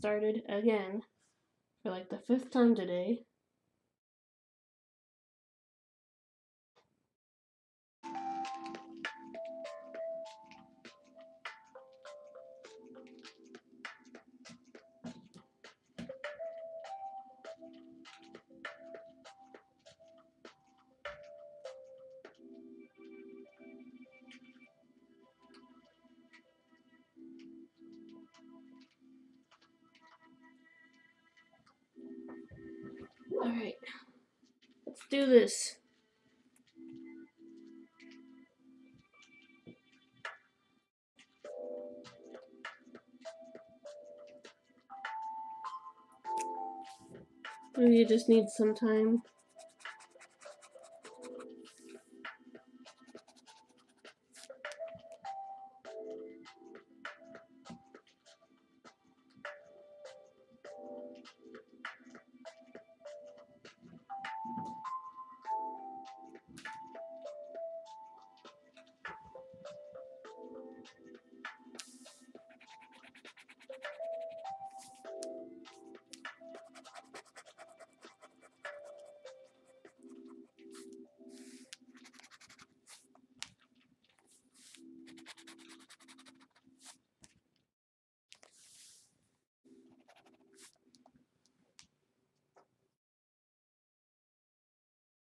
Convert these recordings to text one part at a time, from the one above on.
started again for like the 5th time today. Alright, let's do this. Maybe you just need some time.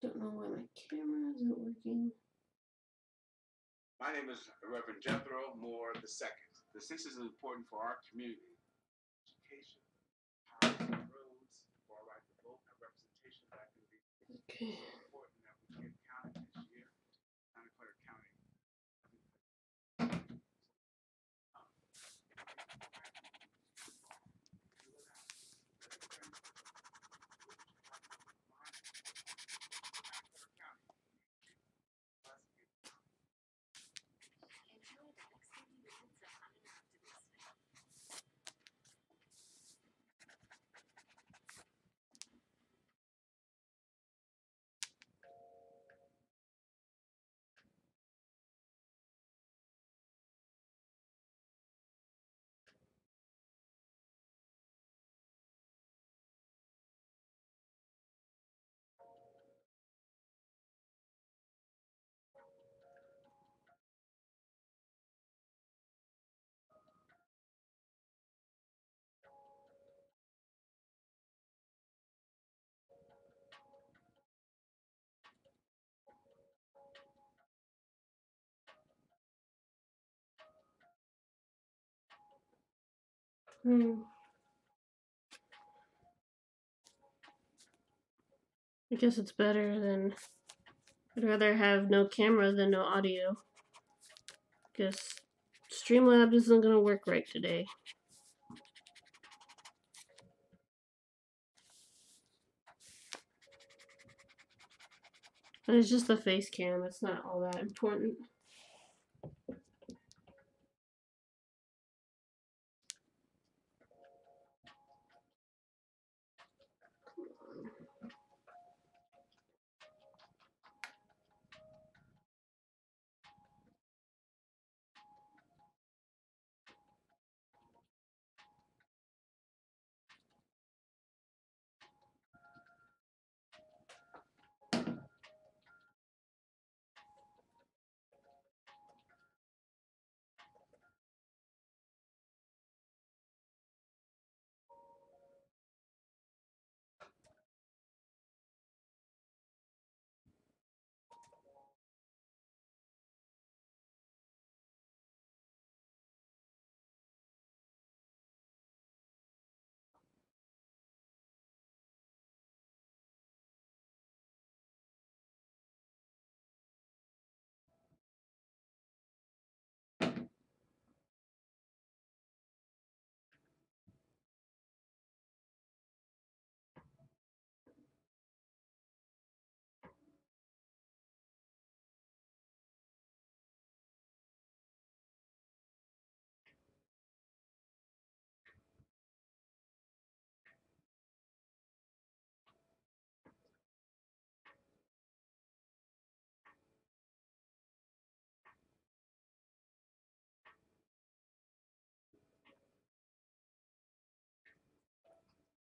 Don't know why my camera isn't working. My name is Reverend Jethro Moore II. The census is important for our community. Education, housing, roads, for our right to vote, and representation of that community. Okay. It's important that we get counted this year. Santa Clara County. I guess it's better than. I'd rather have no camera than no audio. Guess Streamlabs isn't gonna work right today. But it's just the face cam, it's not all that important.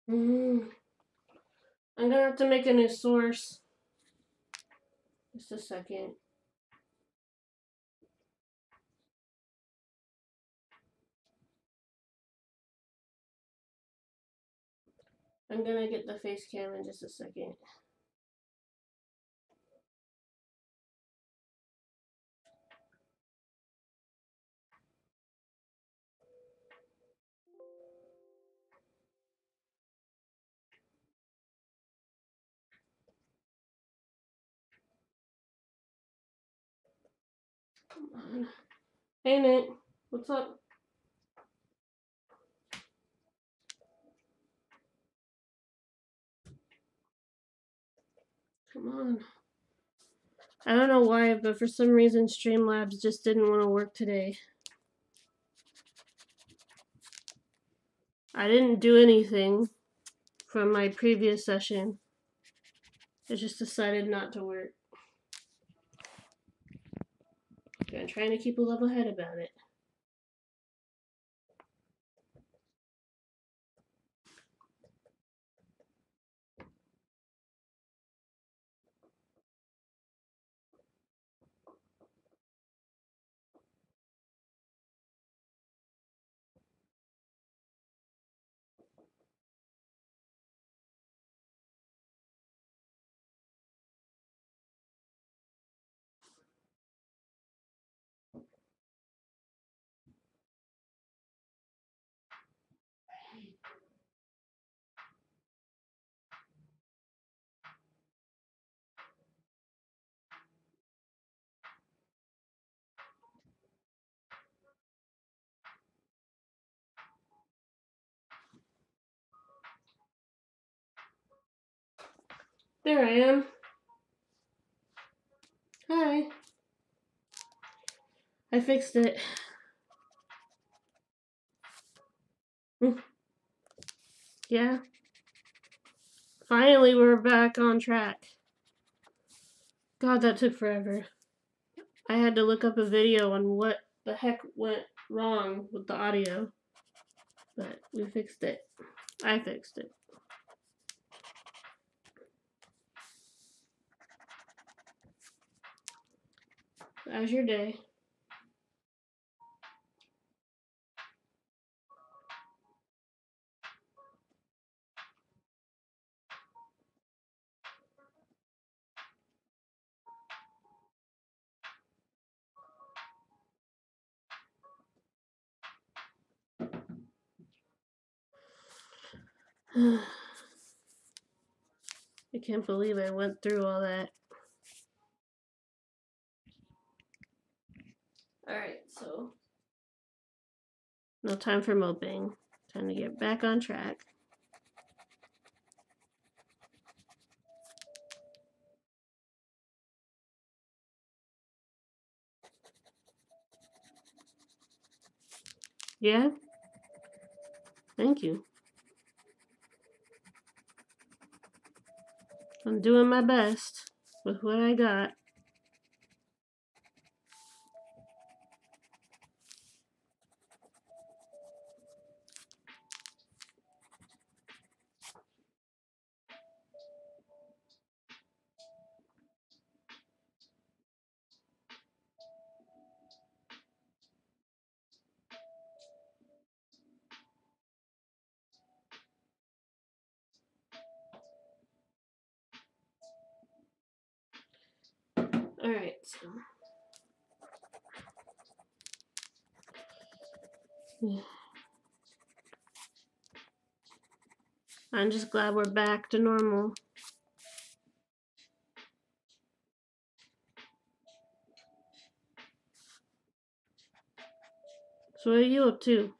I'm gonna have to make a new source. Just a second. I'm gonna get the face cam in just a second. Come on. Hey Nate, what's up? Come on. I don't know why, but for some reason Streamlabs just didn't want to work today. I didn't do anything from my previous session. It just decided not to work. I'm trying to keep a level head about it. There I am. Hi. I fixed it. Yeah. Finally, we're back on track. God, that took forever. I had to look up a video on what the heck went wrong with the audio. But we fixed it. I fixed it. How's your day? I can't believe I went through all that. Alright, so no time for moping. Time to get back on track. Yeah? Thank you. I'm doing my best with what I got. Alright, so. I'm just glad we're back to normal. So what are you up to?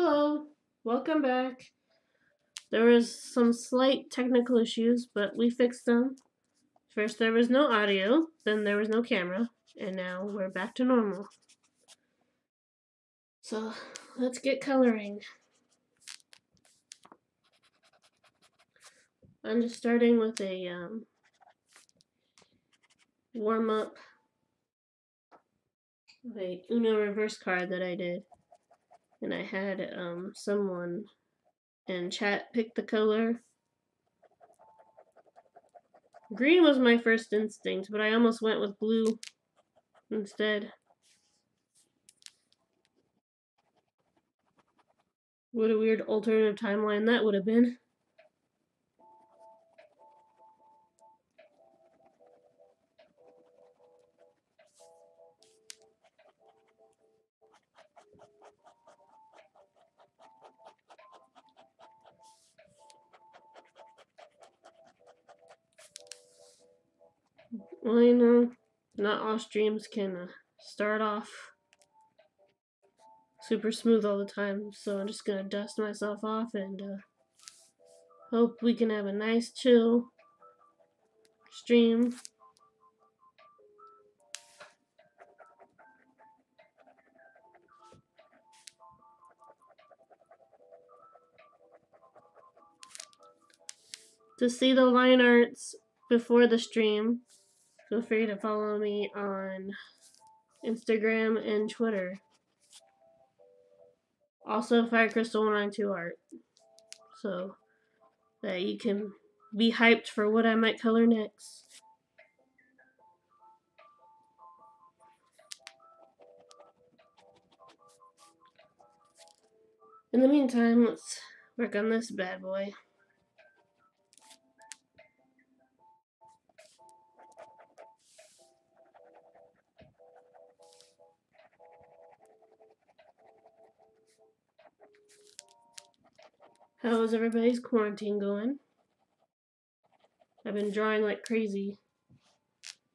Hello, welcome back. There was some slight technical issues, but we fixed them. First there was no audio, then there was no camera, and now we're back to normal. So let's get coloring. I'm just starting with a warm-up of a Uno reverse card that I did. And I had someone in chat pick the color. Green was my first instinct, but I almost went with blue instead. What a weird alternative timeline that would have been. Well, you know, not all streams can start off super smooth all the time, so I'm just gonna dust myself off and hope we can have a nice chill stream. To see the line arts before the stream, feel free to follow me on Instagram and Twitter. Also Fire Crystal 192 art, so that you can be hyped for what I might color next. In the meantime, let's work on this bad boy. How is everybody's quarantine going? I've been drawing like crazy.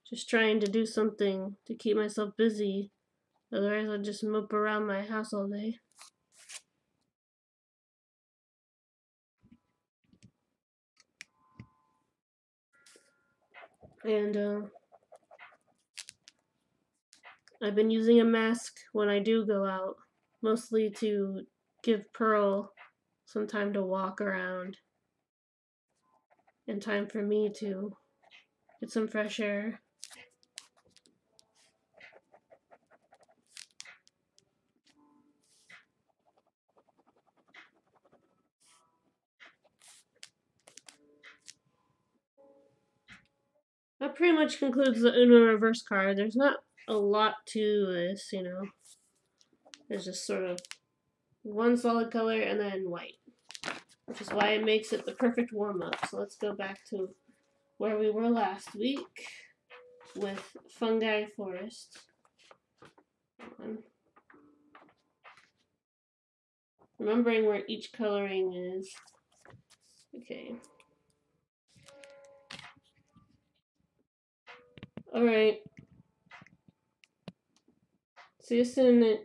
Just trying to do something to keep myself busy. Otherwise I'll just mope around my house all day. And I've been using a mask when I do go out. Mostly to give Pearl some time to walk around. And time for me to get some fresh air. That pretty much concludes the Uno reverse card. There's not a lot to this, you know. There's just sort of one solid color and then white, which is why it makes it the perfect warm-up. So let's go back to where we were last week with Fungi Forest. Remembering where each coloring is. Okay. Alright. See you soon.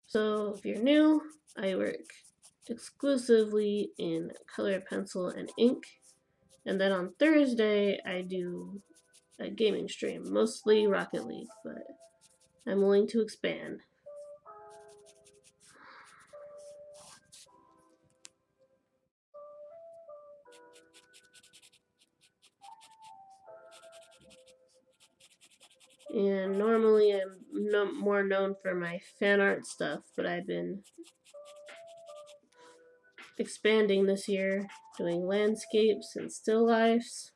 So if you're new, I work exclusively in color pencil and ink. And then on Thursday, I do a gaming stream, mostly Rocket League, but I'm willing to expand. And normally I'm more known for my fan art stuff, but I've been expanding this year, doing landscapes and still lifes.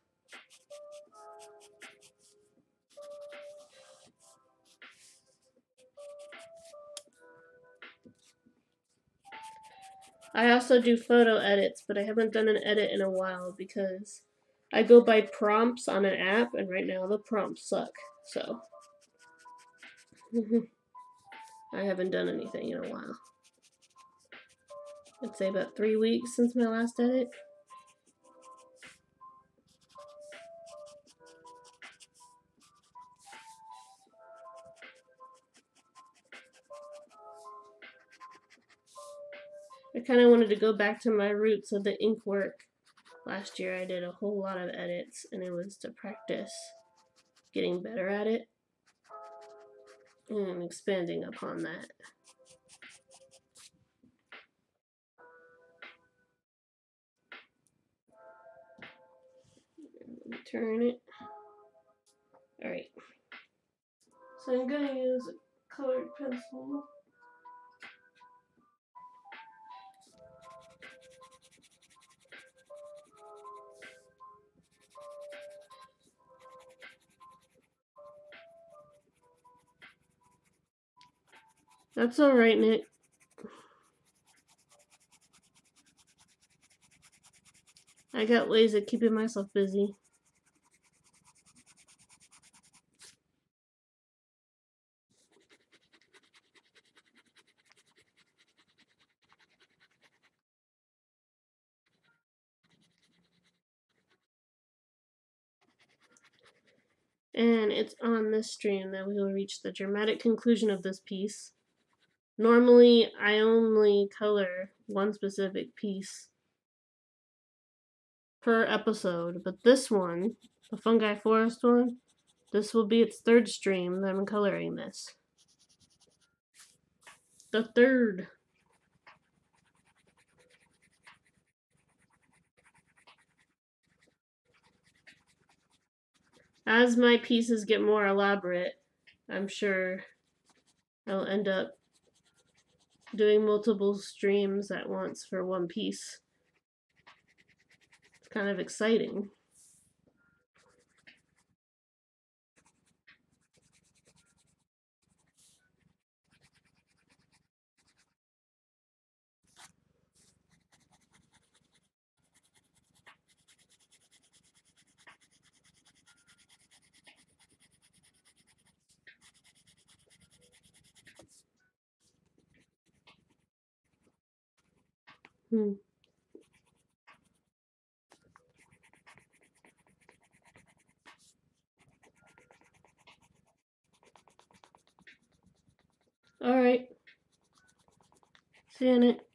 I also do photo edits, but I haven't done an edit in a while because I go by prompts on an app, and right now the prompts suck, so I haven't done anything in a while. I'd say about 3 weeks since my last edit. I kind of wanted to go back to my roots of the ink work. Last year I did a whole lot of edits, and it was to practice getting better at it and expanding upon that. Let me turn it. Alright. So I'm going to use a colored pencil. That's alright, Nick. I got ways of keeping myself busy. And it's on this stream that we will reach the dramatic conclusion of this piece. Normally, I only color one specific piece per episode, but this one, the Fungi Forest one, this will be its third stream that I'm coloring this. The third. As my pieces get more elaborate, I'm sure I'll end up doing multiple streams at once for one piece. It's kind of exciting. Alright. Seeing it.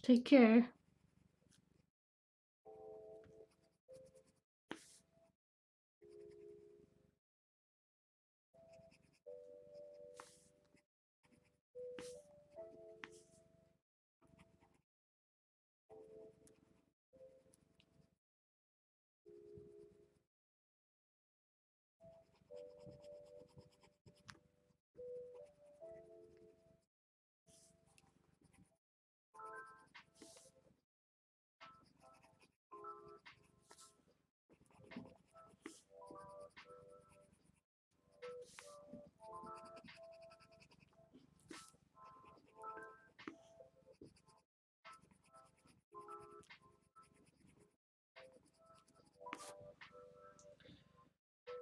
Take care.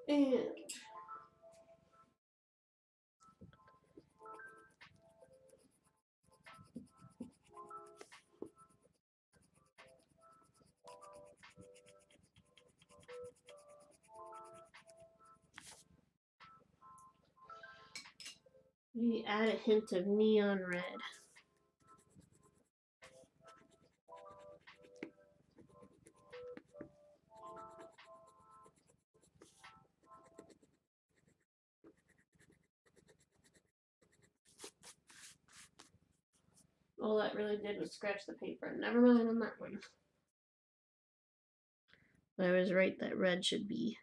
And we add a hint of neon red. All that really did was scratch the paper. Never mind on that one. I was right that red should be.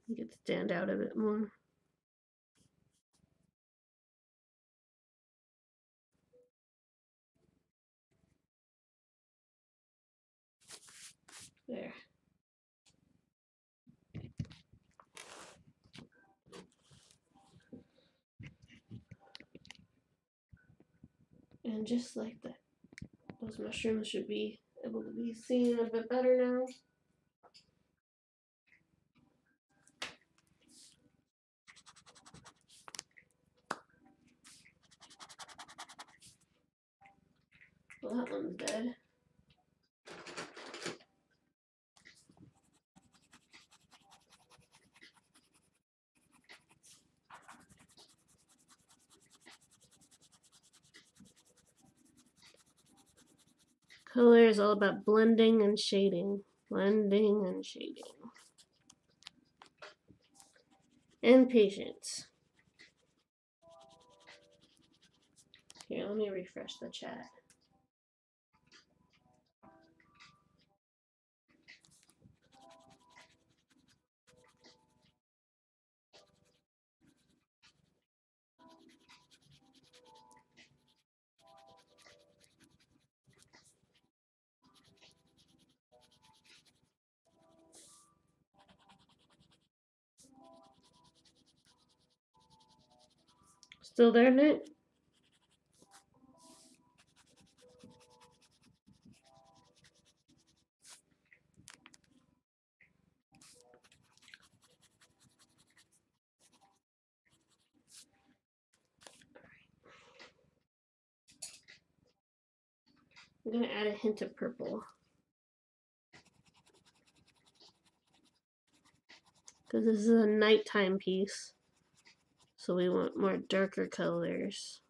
Make it stand out a bit more. There. And just like that, those mushrooms should be able to be seen a bit better now. Well, that one's dead. Color is all about blending and shading. Blending and shading. And patience. Here, let me refresh the chat. Still there, Nick? I'm going to add a hint of purple. Because this is a nighttime piece. So we want more darker colors.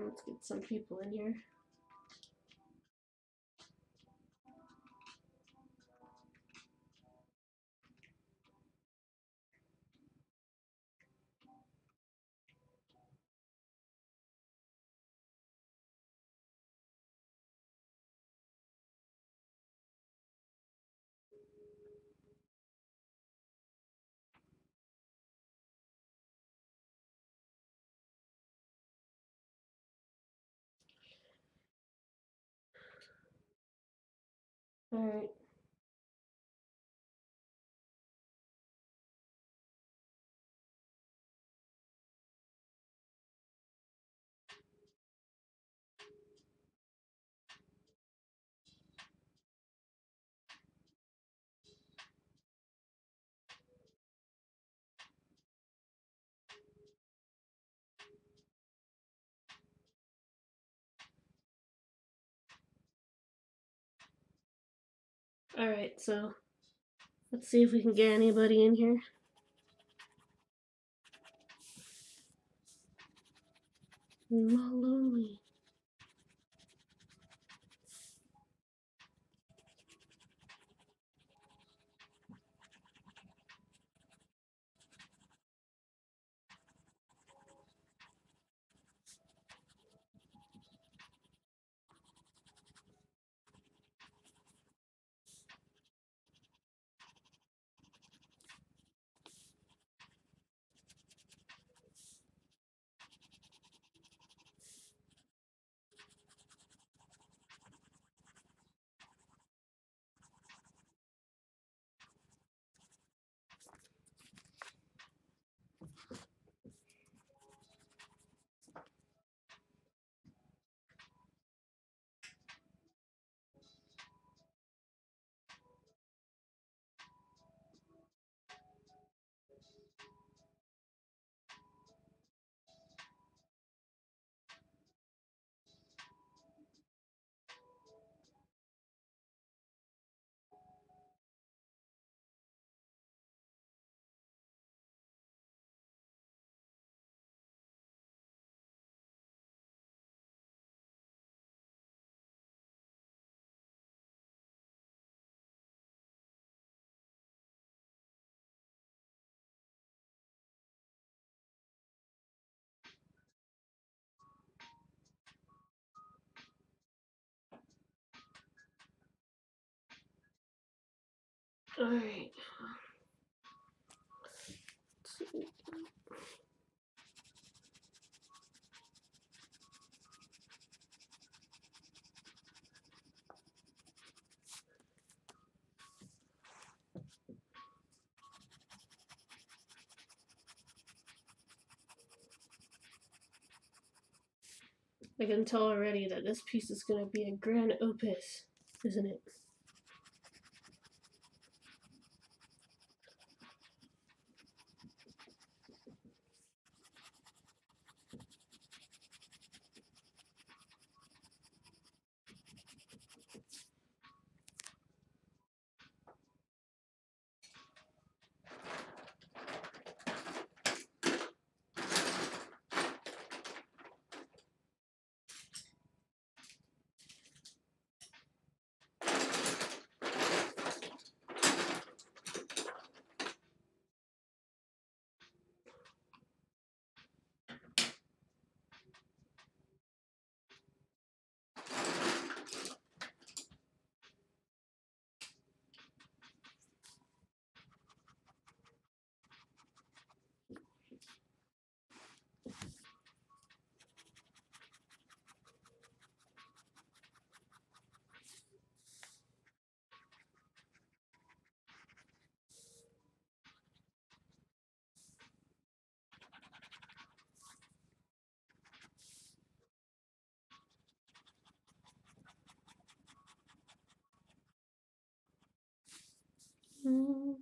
Let's get some people in here. Alright. Alright, so let's see if we can get anybody in here. I'm all lonely. Alright. I can tell already that this piece is going to be a grand opus, isn't it? Mm.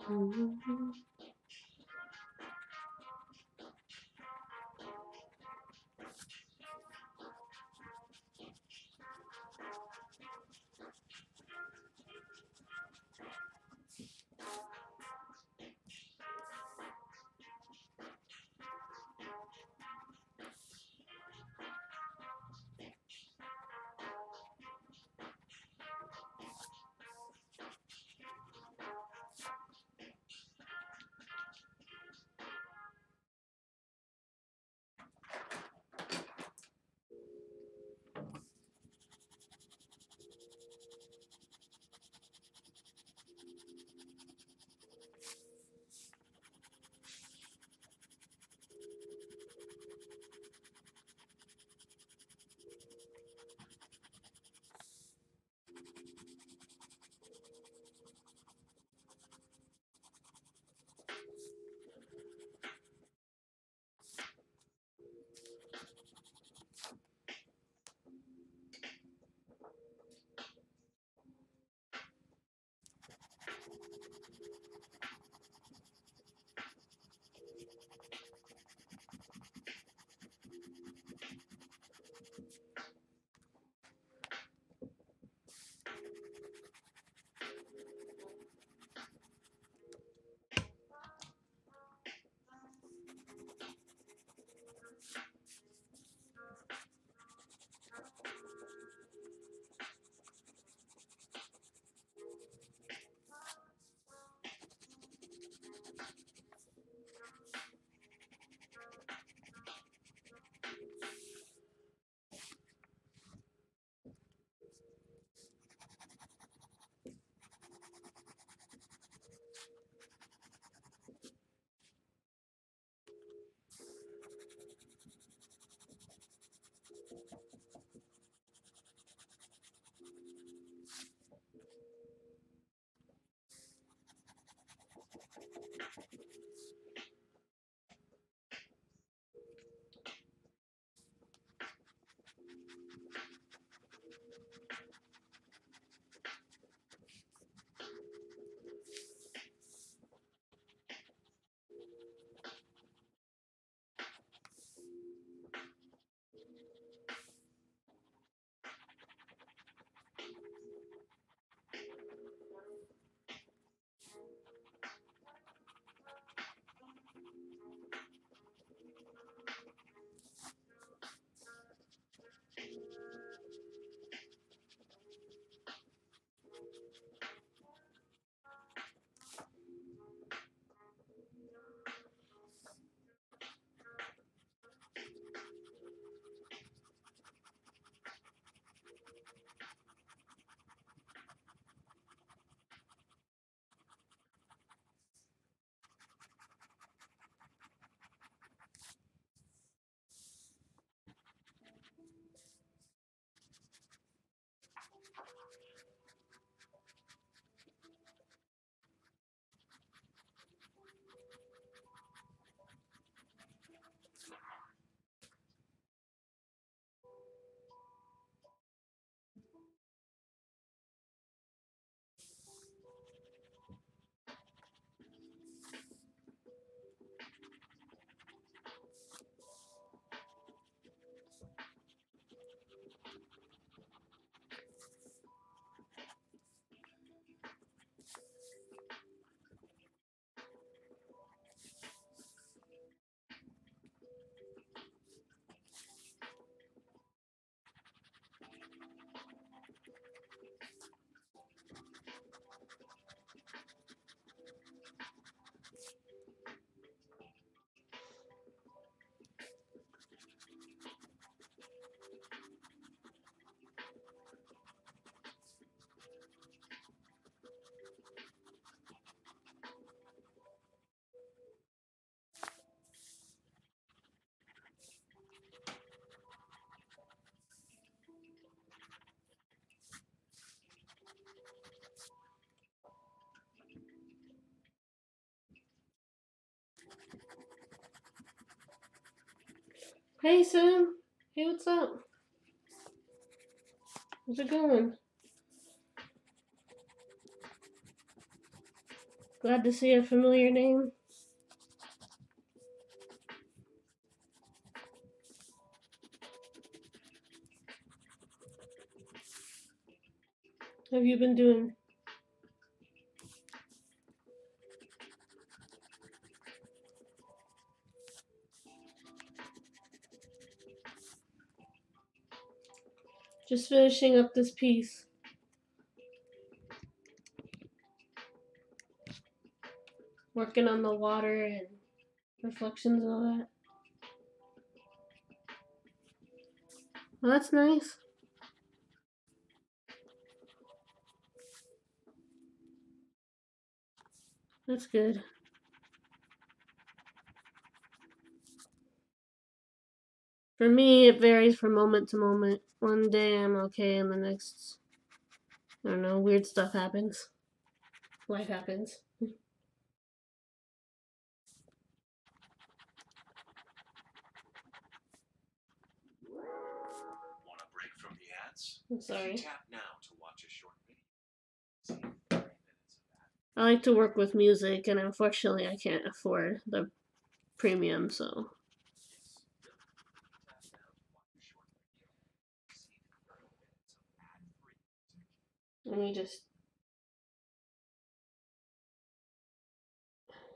Mm-hmm. Hey, Sam. Hey, what's up? How's it going? Glad to see a familiar name. How have you been doing? Just finishing up this piece. Working on the water and reflections and all that. Well, that's nice. That's good. For me, it varies from moment to moment. One day I'm okay, and the next, I don't know, weird stuff happens. Life happens. Want a break from the ads? I'm sorry. Tap now to watch a short video. See 30 minutes of that. I like to work with music, and unfortunately, I can't afford the premium, so. Tap now to watch a short video. See 30 minutes of ad-free music. Let me just.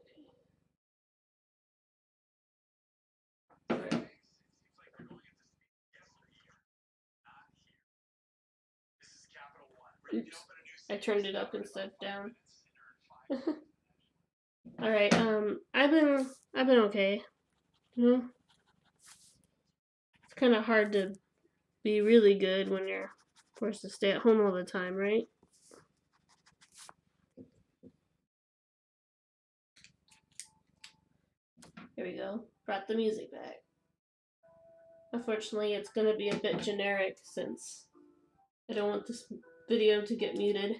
Seems like they're going into yesteryear. Not here. This is Capital One. Where you can Oops. open a new I turned it up instead of down. minutes and earn 5. Alright, I've been okay. You know? It's kinda hard to be really good when you're forced to stay at home all the time, right? Here we go. Brought the music back. Unfortunately, it's gonna be a bit generic since I don't want this video to get muted.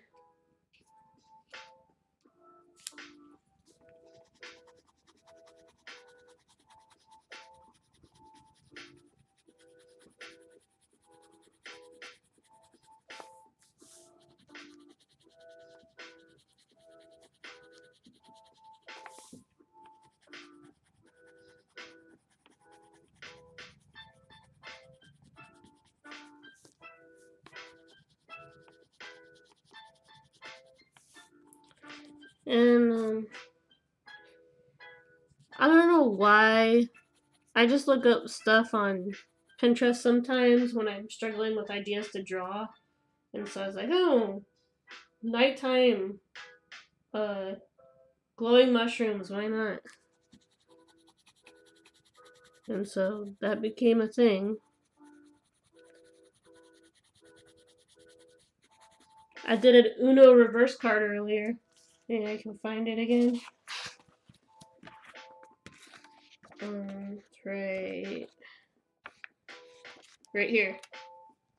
And I don't know why. I just look up stuff on Pinterest sometimes when I'm struggling with ideas to draw. And so I was like, oh, nighttime, glowing mushrooms, why not? And so that became a thing. I did an Uno reverse card earlier. Maybe I can find it again. It's right here.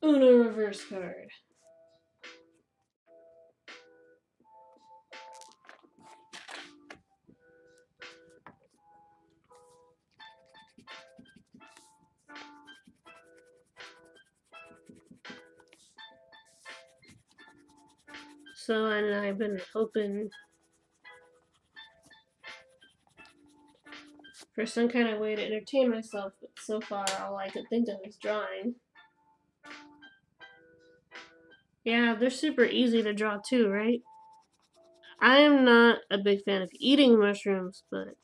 Uno reverse card. So, and I've been hoping for some kind of way to entertain myself, but so far all I could think of is drawing. Yeah, they're super easy to draw too, right? I am not a big fan of eating mushrooms, but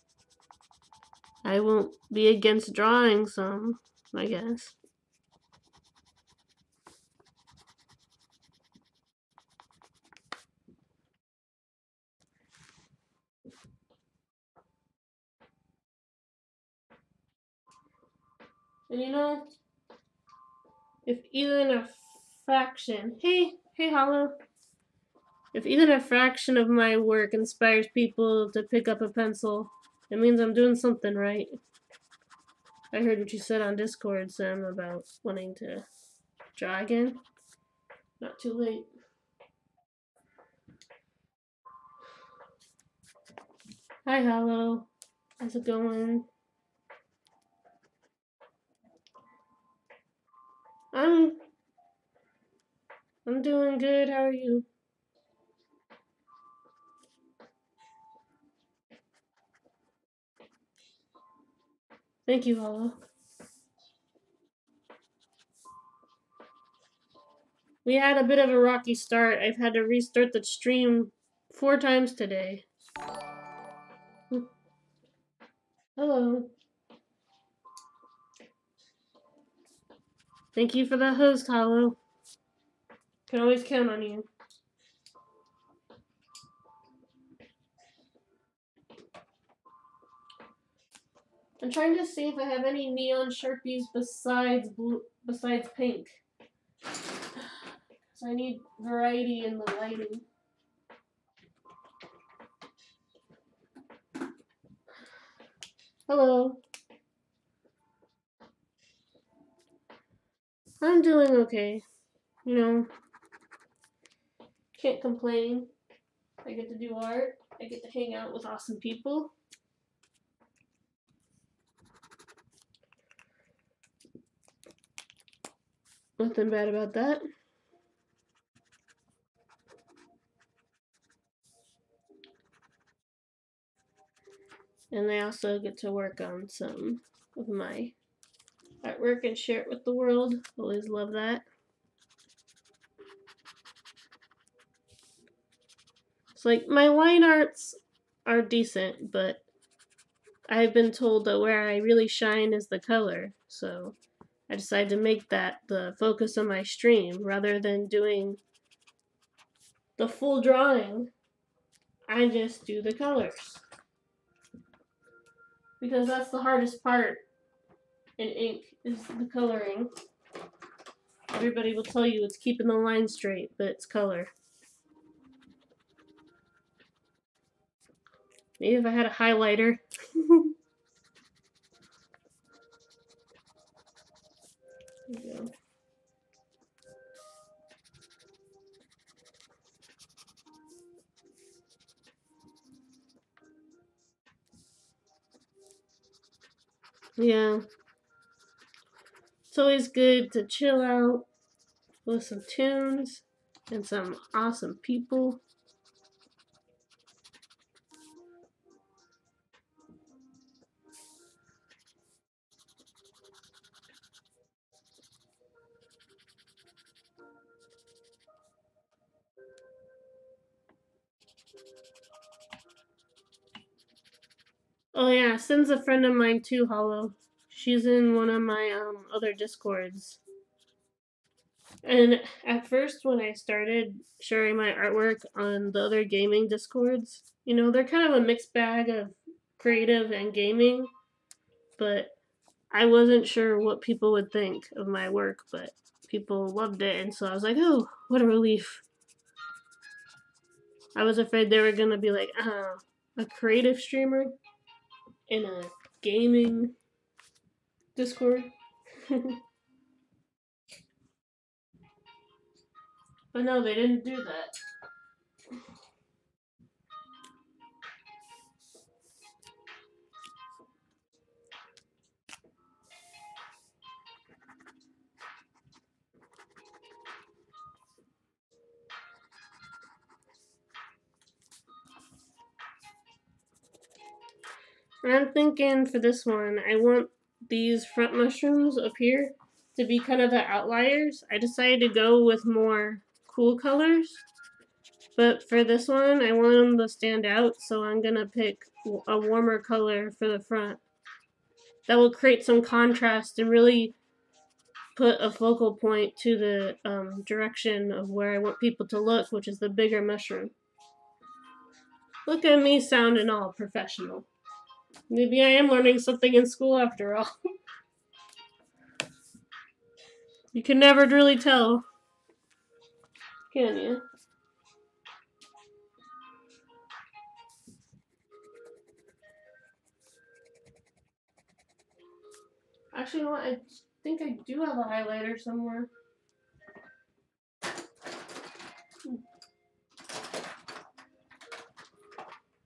I won't be against drawing some, I guess. And you know, if even a fraction, hey Hollow, if even a fraction of my work inspires people to pick up a pencil, it means I'm doing something right. I heard what you said on Discord, Sam, about wanting to draw again. Not too late. Hi Hollow, how's it going? I'm doing good. How are you? Thank you, Hollow. We had a bit of a rocky start. I've had to restart the stream 4 times today. Hello. Thank you for the host, Hollow. Can always count on you. I'm trying to see if I have any neon Sharpies besides pink. So I need variety in the lighting. Hello. I'm doing okay. You know, can't complain. I get to do art. I get to hang out with awesome people. Nothing bad about that. And I also get to work on some of my artwork and share it with the world. Always love that. It's like my line arts are decent, but I've been told that where I really shine is the color. So I decided to make that the focus of my stream rather than doing the full drawing. I just do the colors. Because that's the hardest part in ink is the coloring. Everybody will tell you it's keeping the line straight, but it's color. Maybe if I had a highlighter. There we go. Yeah. It's always good to chill out with some tunes and some awesome people. Oh yeah, Sin's a friend of mine too, Hollow. She's in one of my other Discords. And at first, when I started sharing my artwork on the other gaming Discords, you know, they're kind of a mixed bag of creative and gaming, but I wasn't sure what people would think of my work, but people loved it, and so I was like, oh, what a relief. I was afraid they were gonna be like, a creative streamer in a gaming Discord. But no, they didn't do that. And I'm thinking for this one, I want these front mushrooms up here to be kind of the outliers. I decided to go with more cool colors, but for this one, I want them to stand out, so I'm gonna pick a warmer color for the front. That will create some contrast and really put a focal point to the direction of where I want people to look, which is the bigger mushroom. Look at me sounding all professional. Maybe I am learning something in school after all. You can never really tell, can you? Actually, you know what? I think I do have a highlighter somewhere.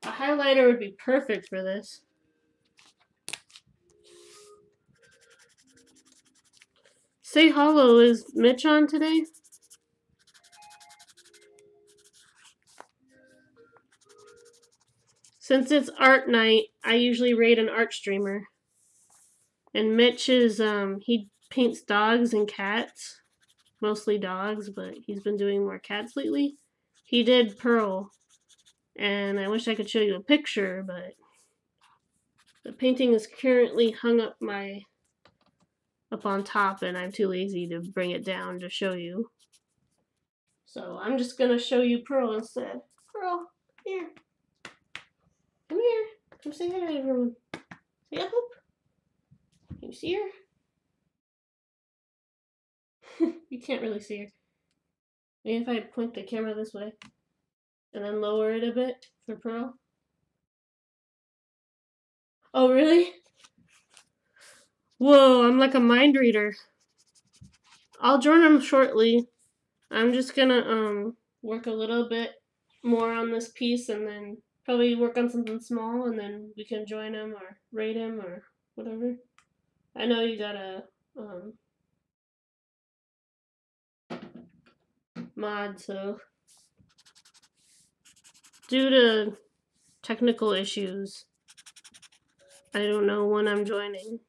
A highlighter would be perfect for this. Say Hollow, is Mitch on today? Since it's art night, I usually raid an art streamer. And Mitch is, he paints dogs and cats. Mostly dogs, but he's been doing more cats lately. He did Pearl. And I wish I could show you a picture, but the painting is currently hung up on top, and I'm too lazy to bring it down to show you. So I'm just gonna show you Pearl instead. Pearl, here. Come here. Come say hi to everyone. Say up. Can you see her? You can't really see her. Maybe if I point the camera this way and then lower it a bit for Pearl. Oh, really? Whoa, I'm like a mind reader. I'll join them shortly. I'm just gonna work a little bit more on this piece and then probably work on something small and then we can join him or raid him or whatever. I know you got a mod, so due to technical issues, I don't know when I'm joining.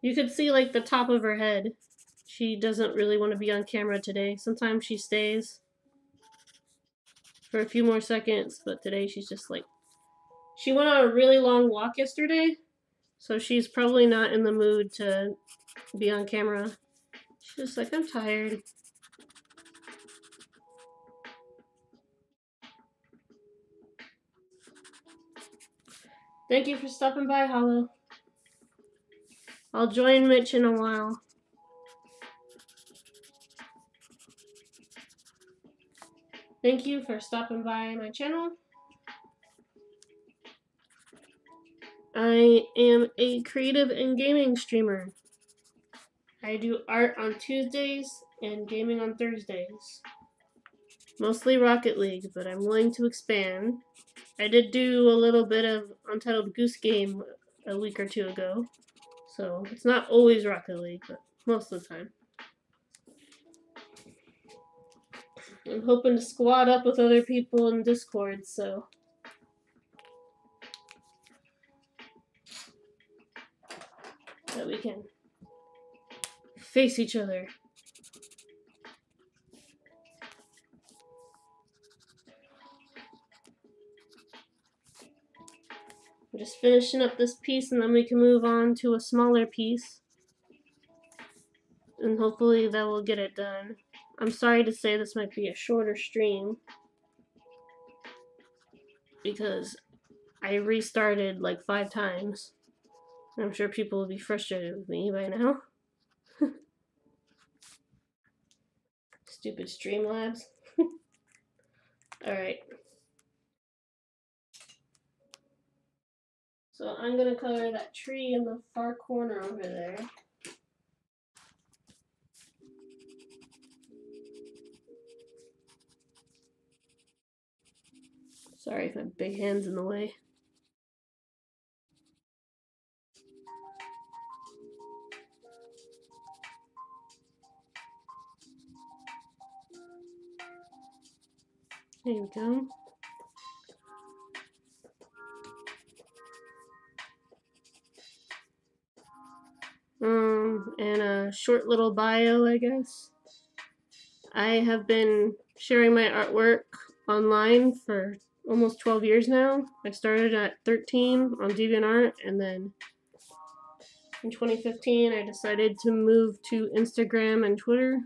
You could see like the top of her head. She doesn't really want to be on camera today. Sometimes she stays for a few more seconds, but today she's just like, she went on a really long walk yesterday, so she's probably not in the mood to be on camera. She's just like, I'm tired. Thank you for stopping by, Hollow. I'll join Mitch in a while. Thank you for stopping by my channel. I am a creative and gaming streamer. I do art on Tuesdays and gaming on Thursdays. Mostly Rocket League, but I'm willing to expand. I did do a little bit of Untitled Goose Game a week or two ago. So it's not always Rocket League, but most of the time. I'm hoping to squad up with other people in Discord, so that we can face each other. I'm just finishing up this piece and then we can move on to a smaller piece. And hopefully that will get it done. I'm sorry to say this might be a shorter stream because I restarted like 5 times. I'm sure people will be frustrated with me by now. Stupid Streamlabs. Alright. So I'm gonna color that tree in the far corner over there. Sorry if my big hand's in the way. There we go. And a short little bio, I guess. I have been sharing my artwork online for almost 12 years now. I started at 13 on DeviantArt, and then in 2015 I decided to move to Instagram and Twitter,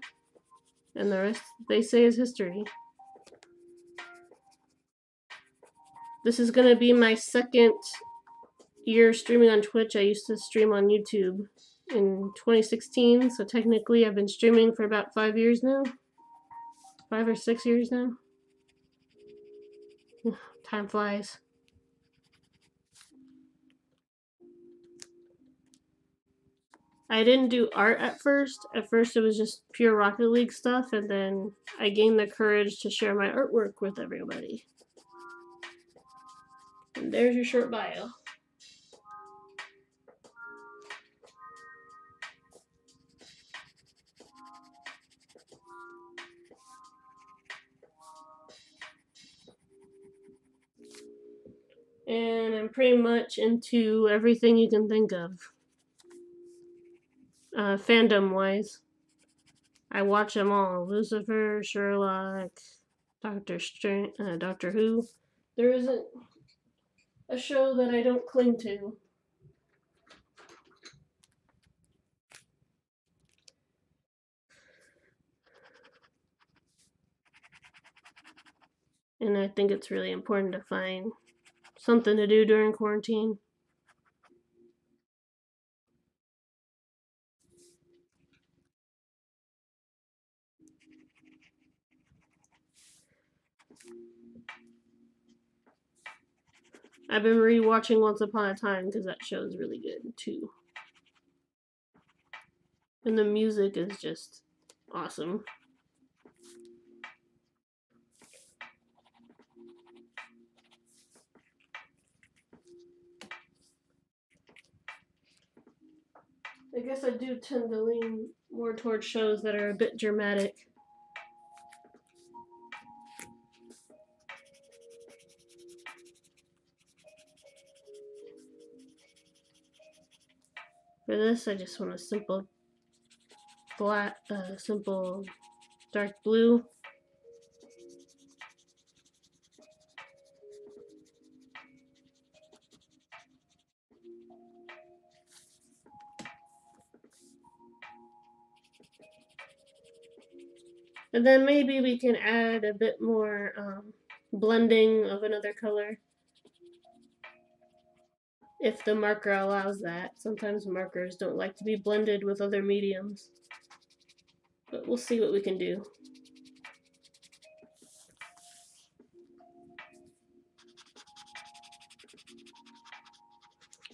and the rest, they say, is history. This is gonna be my second year streaming on Twitch. I used to stream on YouTube in 2016, so technically I've been streaming for about 5 years now. 5 or 6 years now. Time flies. I didn't do art at first. At first it was just pure Rocket League stuff, and then I gained the courage to share my artwork with everybody. And there's your short bio. And I'm pretty much into everything you can think of. Fandom-wise. I watch them all. Lucifer, Sherlock, Doctor Who. There isn't a show that I don't cling to. And I think it's really important to find something to do during quarantine. I've been rewatching Once Upon a Time because that show is really good too. And the music is just awesome. I guess I do tend to lean more towards shows that are a bit dramatic. For this, I just want a simple black, simple dark blue. And then maybe we can add a bit more blending of another color, if the marker allows that. Sometimes markers don't like to be blended with other mediums. But we'll see what we can do.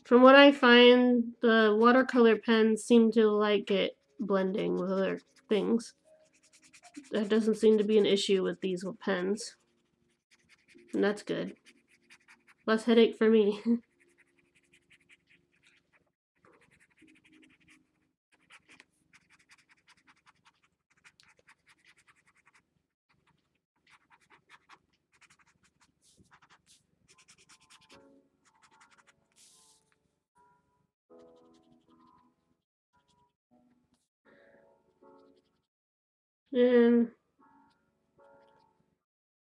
From what I find, the watercolor pens seem to like it blending with other things. That doesn't seem to be an issue with these pens. And that's good. Less headache for me. And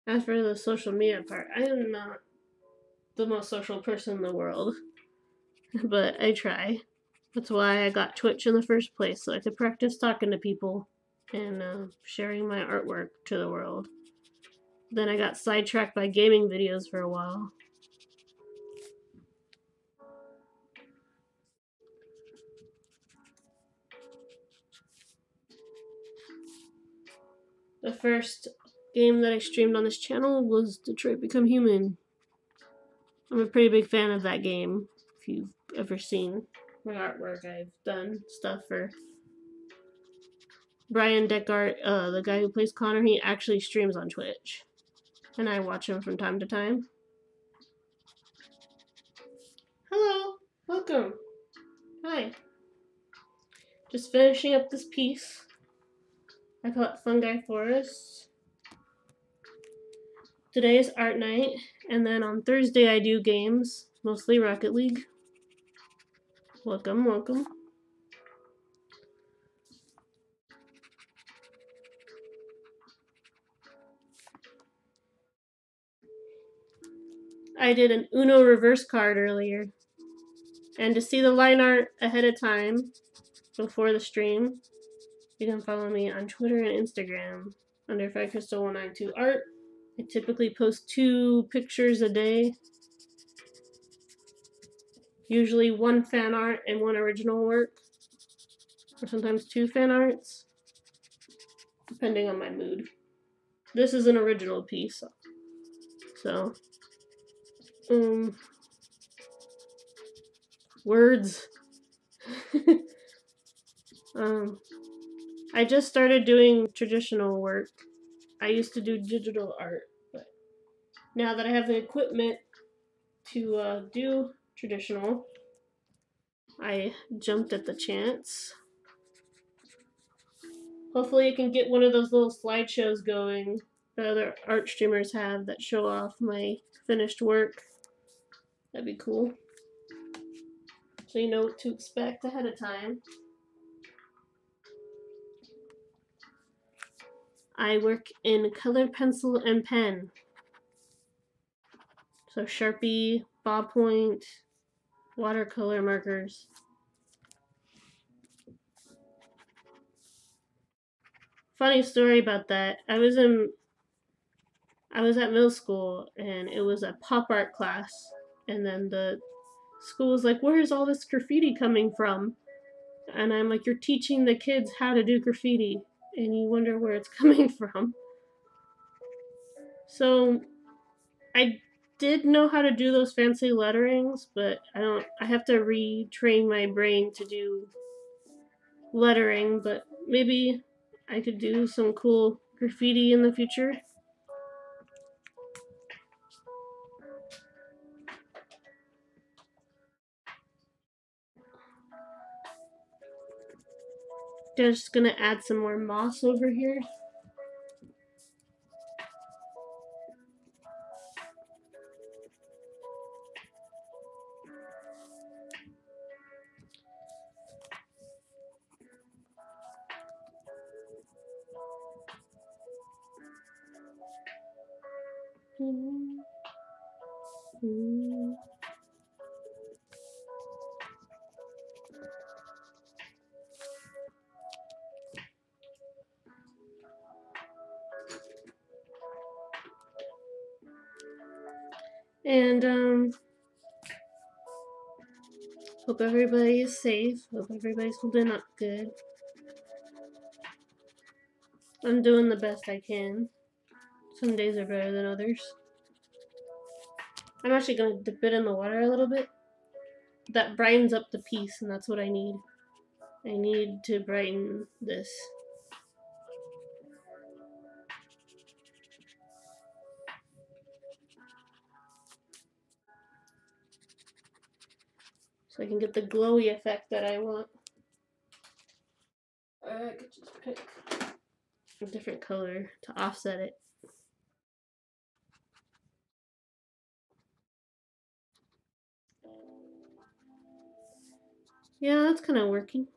as for the social media part, I am not the most social person in the world, but I try. That's why I got Twitch in the first place, so I could practice talking to people and sharing my artwork to the world. Then I got sidetracked by gaming videos for a while. The first game that I streamed on this channel was Detroit Become Human. I'm a pretty big fan of that game. If you've ever seen my artwork, I've done stuff for Brian Deckard, the guy who plays Connor. He actually streams on Twitch, and I watch him from time to time. Hello, welcome. Hi. Just finishing up this piece. I call it Fungi Forest. Today is art night, and then on Thursday I do games, mostly Rocket League. Welcome, welcome. I did an Uno reverse card earlier. And to see the line art ahead of time, before the stream, you can follow me on Twitter and Instagram under FireCrystal192art. I typically post 2 pictures a day. Usually 1 fan art and 1 original work. Or sometimes 2 fan arts. Depending on my mood. This is an original piece. So, words. I just started doing traditional work. I used to do digital art, but now that I have the equipment to do traditional, I jumped at the chance. Hopefully I can get one of those little slideshows going that other art streamers have that show off my finished work. That'd be cool. So you know what to expect ahead of time. I work in colored pencil and pen. So Sharpie, ballpoint, watercolor markers. Funny story about that. I was at middle school and it was a pop art class, and then the school was like, "Where is all this graffiti coming from?" And I'm like, "You're teaching the kids how to do graffiti," and you wonder where it's coming from. So I did know how to do those fancy letterings, but I have to retrain my brain to do lettering, but maybe I could do some cool graffiti in the future. Just gonna add some more moss over here. And hope everybody is safe. Hope everybody's holding up good. I'm doing the best I can. Some days are better than others. I'm actually going to dip it in the water a little bit. That brightens up the piece, and that's what I need. I need to brighten this. So I can get the glowy effect that I want. I could just pick a different color to offset it. Yeah, that's kind of working.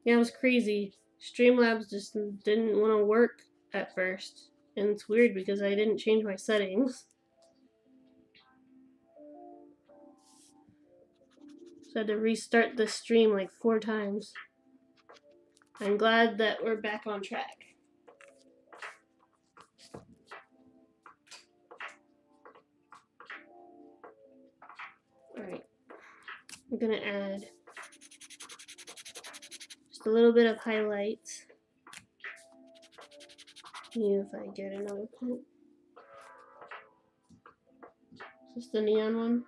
Yeah, it was crazy. Streamlabs just didn't want to work at first. And it's weird because I didn't change my settings. So I had to restart the stream like 4 times. I'm glad that we're back on track. Alright. I'm gonna add just a little bit of highlights. See if I get another point. Is this the neon one?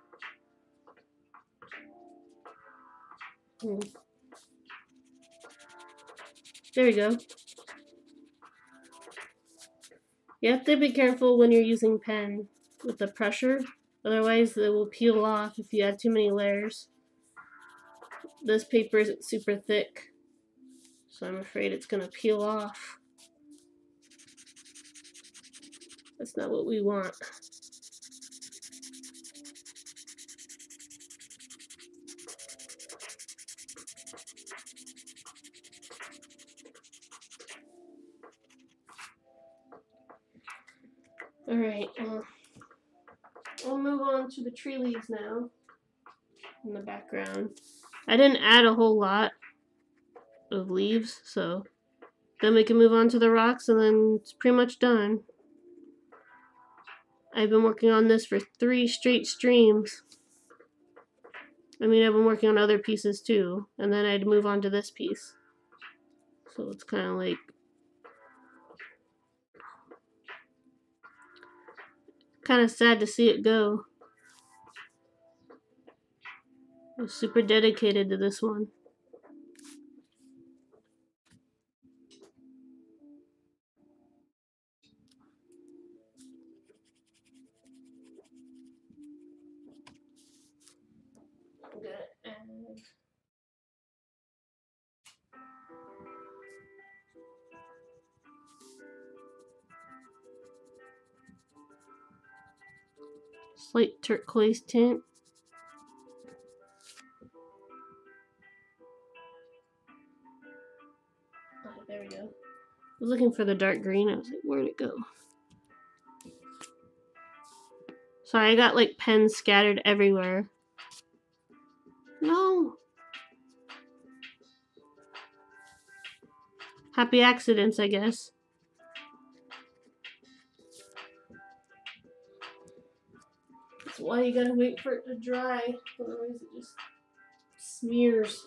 There we go. You have to be careful when you're using pen with the pressure, otherwise it will peel off if you add too many layers. This paper isn't super thick, so I'm afraid it's gonna peel off. That's not what we want. Alright, we'll move on to the tree leaves now in the background. I didn't add a whole lot of leaves, so then we can move on to the rocks and then it's pretty much done. I've been working on this for 3 straight streams. I mean, I've been working on other pieces too, and then I'd move on to this piece. So it's kind of like kind of sad to see it go. I was super dedicated to this one. I'm gonna add slight turquoise tint. Oh, there we go. I was looking for the dark green. I was like, where'd it go? Sorry, I got like pens scattered everywhere. No. Happy accidents, I guess. That's why you gotta wait for it to dry, otherwise it just smears.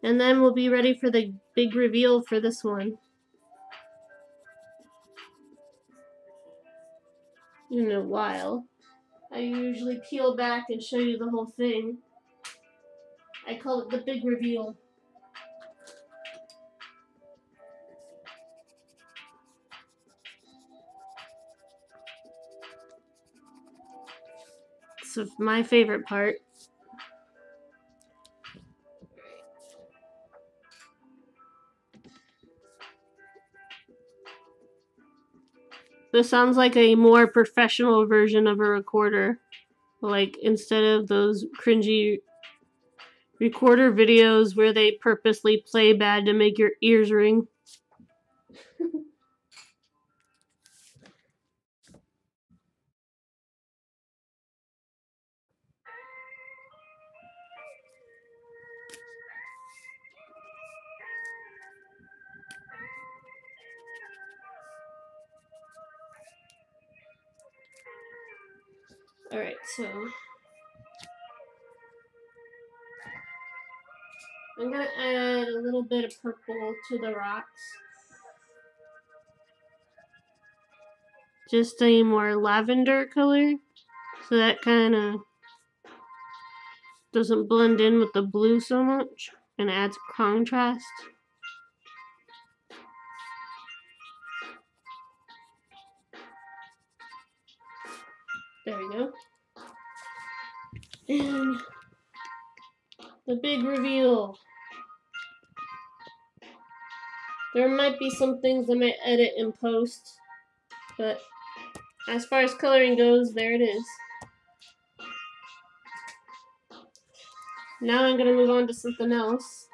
And then we'll be ready for the big reveal for this one. In a while. I usually peel back and show you the whole thing. I call it the big reveal. It's my favorite part. This sounds like a more professional version of a recorder. Like, instead of those cringy recorder videos where they purposely play bad to make your ears ring. Alright, so I'm gonna add a little bit of purple to the rocks. Just a more lavender color, so that kind of doesn't blend in with the blue so much and adds contrast. There we go. And the big reveal. There might be some things I might edit in post, but as far as coloring goes, there it is. Now I'm gonna move on to something else.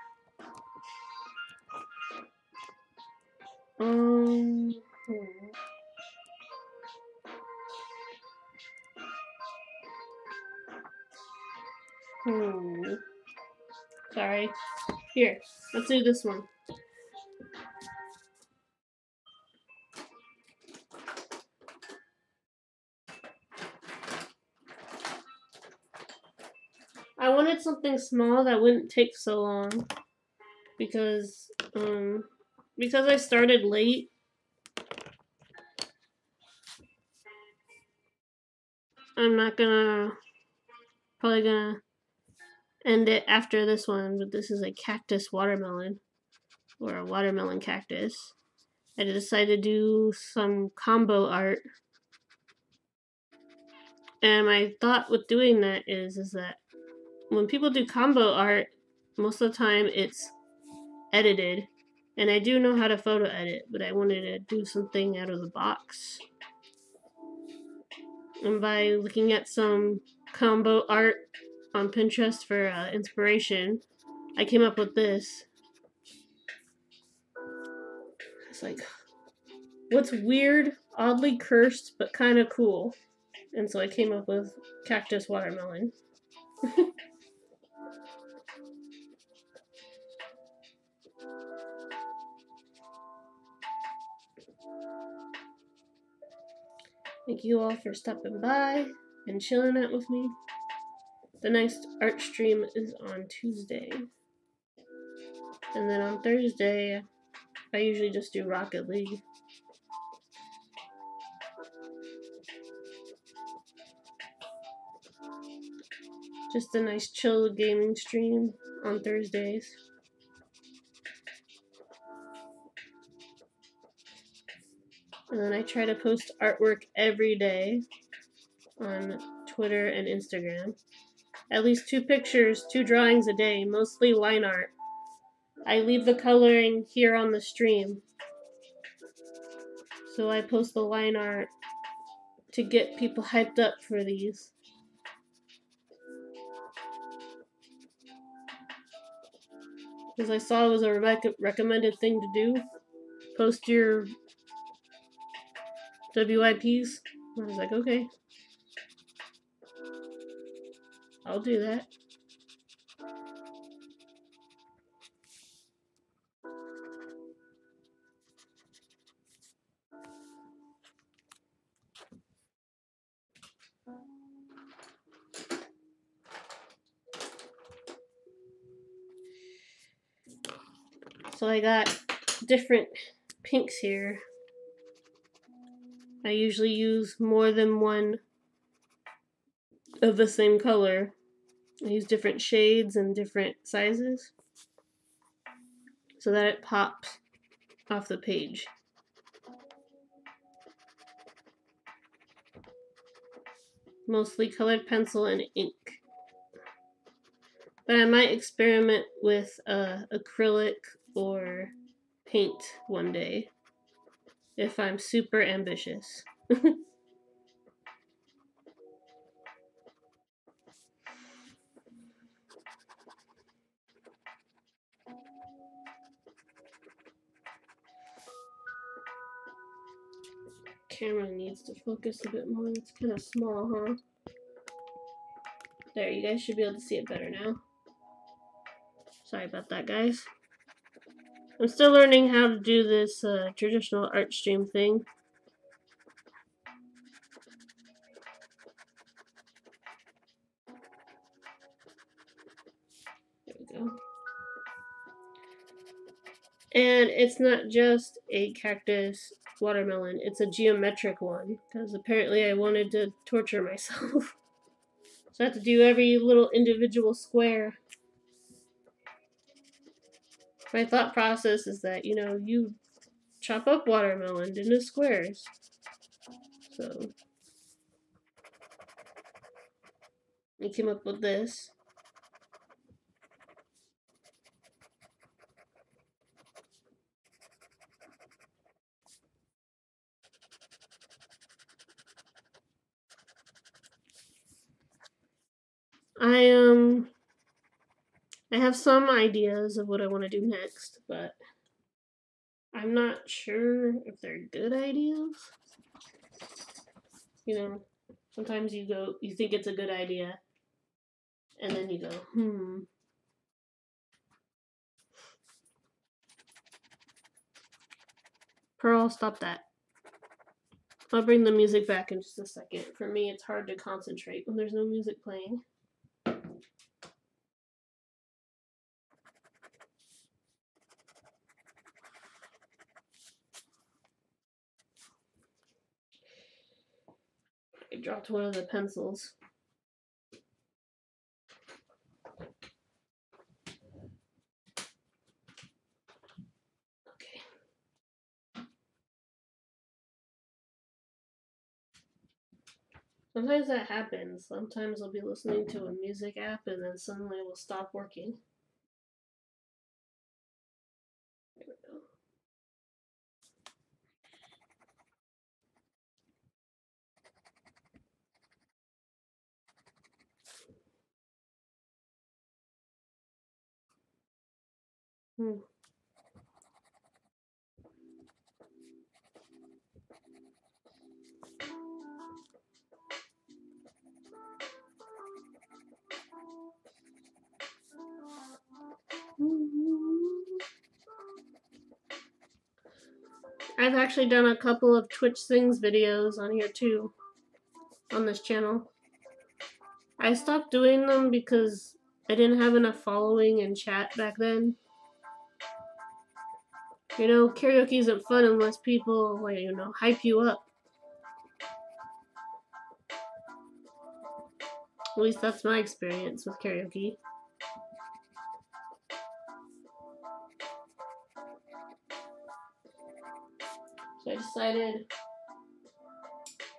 Hmm. Sorry. Here, let's do this one. I wanted something small that wouldn't take so long because I started late. I'm not probably gonna end it after this one, but this is a cactus watermelon, or a watermelon cactus. I decided to do some combo art. And my thought with doing that is that when people do combo art, most of the time it's edited. And I do know how to photo edit, but I wanted to do something out of the box. And by looking at some combo art on Pinterest for inspiration, I came up with this. It's like, what's weird, oddly cursed, but kind of cool. And so I came up with cactus watermelon. Thank you all for stopping by and chilling out with me. The next art stream is on Tuesday. And then on Thursday, I usually just do Rocket League. Just a nice chill gaming stream on Thursdays. And then I try to post artwork every day on Twitter and Instagram. At least 2 pictures, 2 drawings a day, mostly line art. I leave the coloring here on the stream. So I post the line art to get people hyped up for these. Because I saw it was a recommended thing to do. Post your WIPs. I was like, okay. I'll do that. So I got different pinks here. I usually use more than one of the same color. I use different shades and different sizes so that it pops off the page. Mostly colored pencil and ink. But I might experiment with acrylic or paint one day if I'm super ambitious. Camera needs to focus a bit more. It's kind of small, huh? There, you guys should be able to see it better now. Sorry about that, guys. I'm still learning how to do this traditional art stream thing. There we go. And it's not just a cactus watermelon, it's a geometric one, because apparently I wanted to torture myself. So I have to do every little individual square. My thought process is that, you know, you chop up watermelon into squares. So I came up with this. I have some ideas of what I want to do next, but I'm not sure if they're good ideas. You know, sometimes you think it's a good idea, and then you go, Pearl, stop that. I'll bring the music back in just a second. For me, it's hard to concentrate when there's no music playing. I dropped one of the pencils. Okay. Sometimes that happens. Sometimes I'll be listening to a music app and then suddenly it will stop working. There we go. I've actually done a couple of Twitch Sings videos on here too, on this channel. I stopped doing them because I didn't have enough following in chat back then. You know, karaoke isn't fun unless people, like, you know, hype you up. At least that's my experience with karaoke. So I decided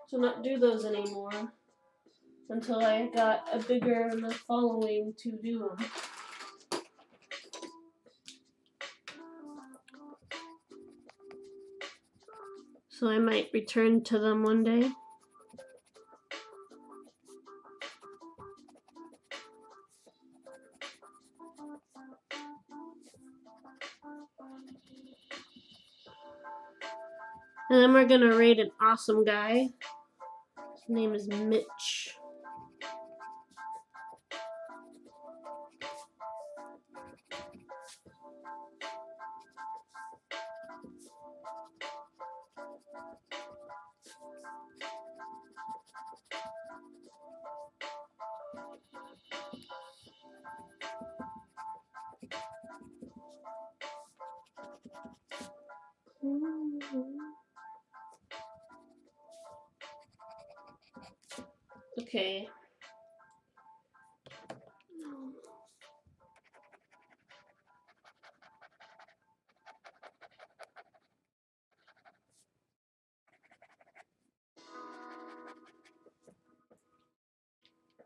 to not do those anymore until I got a bigger enough following to do them. So I might return to them one day. And then we're gonna raid an awesome guy. His name is Mitch. Okay.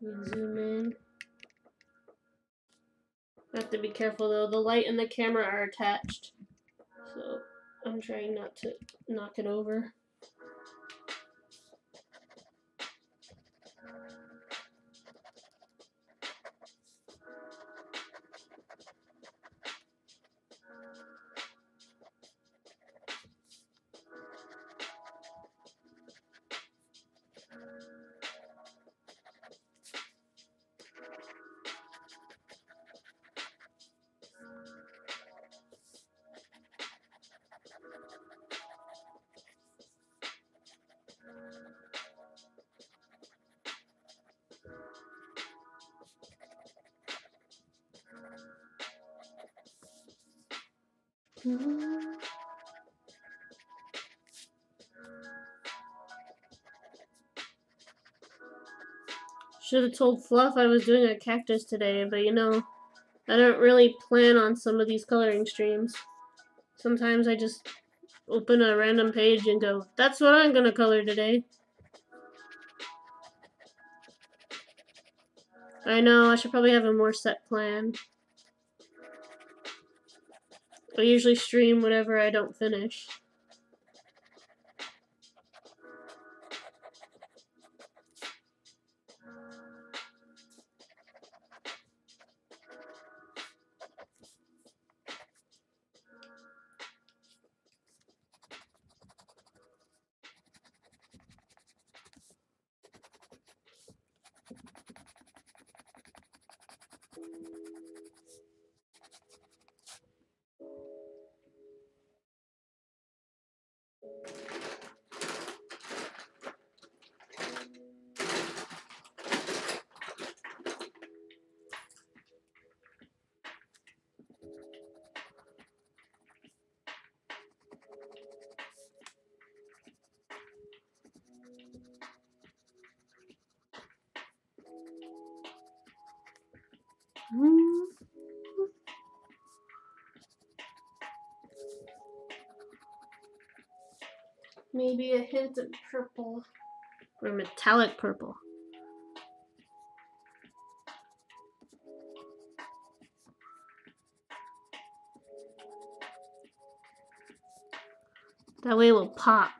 Zoom in. I have to be careful though. The light and the camera are attached, so I'm trying not to knock it over. Should have told Fluff I was doing a cactus today, but you know, I don't really plan on some of these coloring streams. Sometimes I just open a random page and go, that's what I'm gonna color today. I know, I should probably have a more set plan. I usually stream whatever I don't finish. Maybe a hint of purple. Or metallic purple. That way it will pop.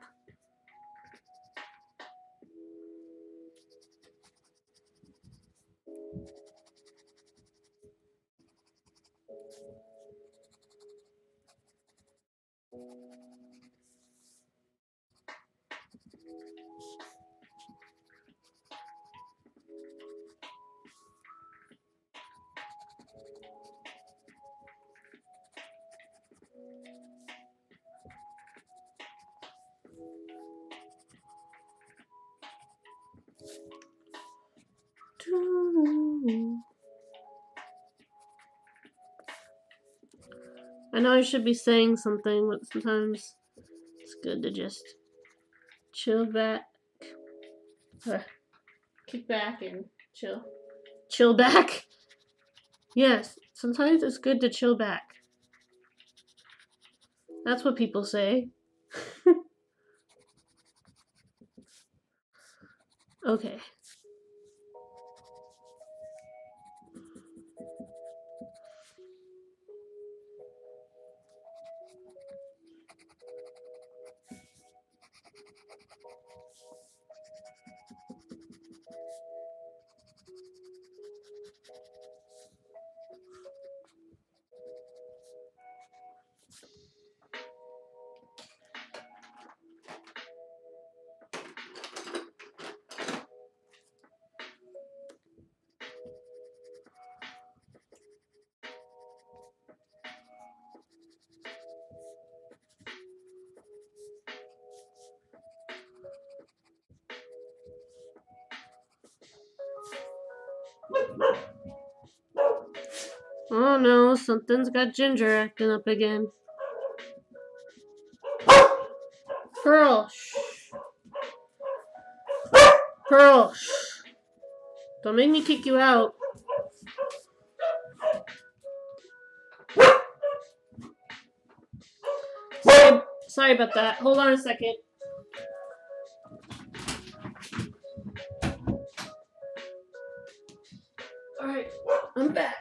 I know I should be saying something, but sometimes it's good to just chill back. Kick back and chill. Chill back? Yes, sometimes it's good to chill back. That's what people say. Okay. Oh no, something's got Ginger acting up again. Pearl, shh. Pearl, shh. Don't make me kick you out. Sorry about that. Hold on a second. Alright, I'm back.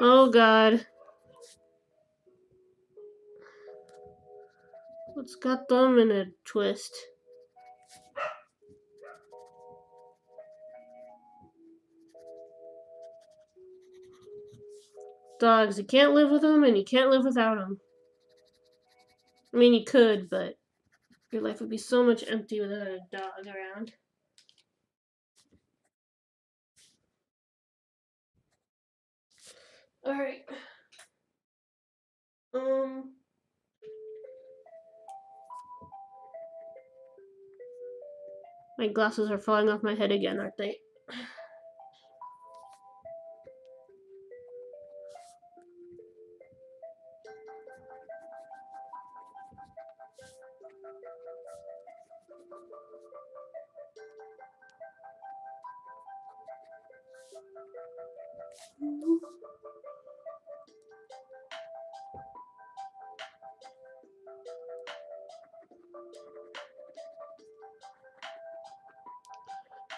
Oh God. What's got them in a twist? Dogs, you can't live with them and you can't live without them. I mean, you could, but your life would be so much empty without a dog around. Alright. My glasses are falling off my head again, aren't they?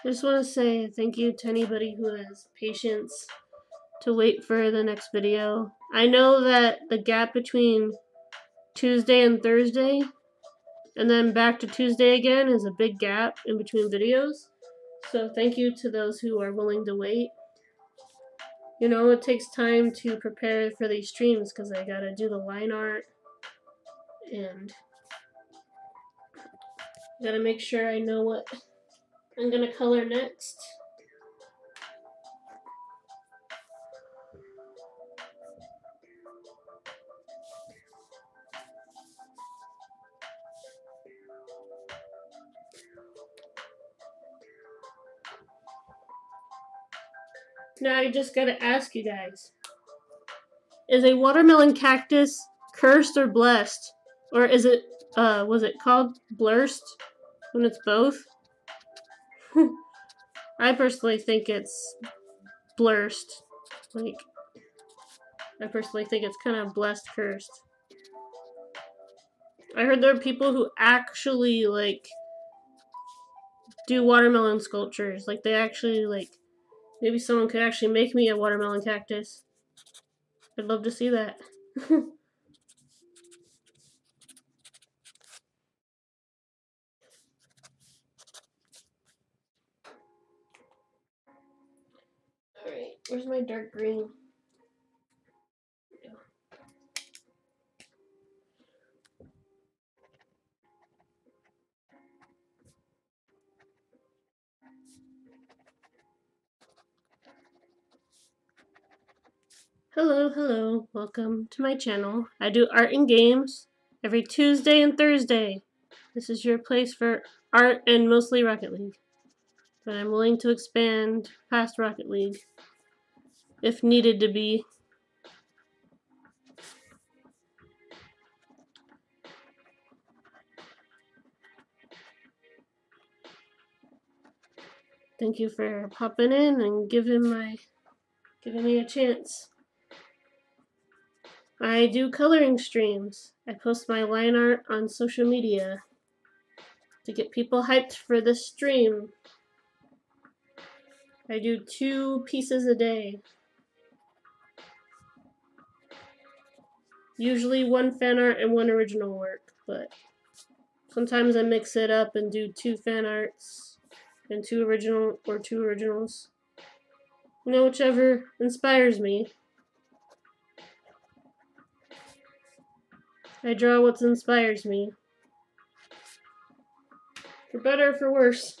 I just want to say thank you to anybody who has patience to wait for the next video. I know that the gap between Tuesday and Thursday and then back to Tuesday again is a big gap in between videos. So thank you to those who are willing to wait. You know, it takes time to prepare for these streams because I gotta do the line art and gotta make sure I know what I'm gonna color next. Now I just gotta ask you guys, Is a watermelon cactus cursed or blessed? Or is it, was it called blurst when it's both? I personally think it's blurst. Like, I personally think it's kind of blessed cursed. I heard there are people who actually, like, do watermelon sculptures. Like, they actually, like, maybe someone could actually make me a watermelon cactus. I'd love to see that. Alright, where's my dark green? Hello, hello, welcome to my channel. I do art and games every Tuesday and Thursday. This is your place for art and mostly Rocket League. But I'm willing to expand past Rocket League if needed to be. Thank you for popping in and giving me a chance. I do coloring streams. I post my line art on social media to get people hyped for the stream. I do 2 pieces a day. Usually 1 fan art and 1 original work, but sometimes I mix it up and do 2 fan arts and 2 originals. You know, whichever inspires me. I draw what inspires me. For better or for worse.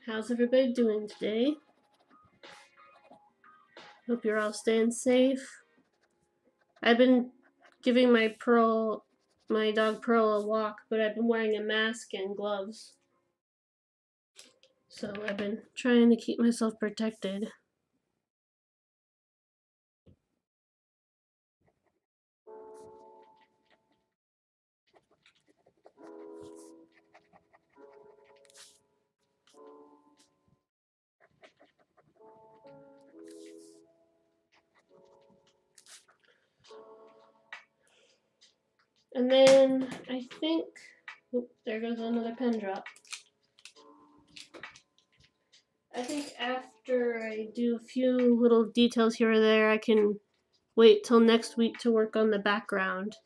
How's everybody doing today? Hope you're all staying safe. I've been giving my dog Pearl a walk, but I've been wearing a mask and gloves. So I've been trying to keep myself protected. And then I think, oop, there goes another pen drop. I think after I do a few little details here or there, I can wait till next week to work on the background.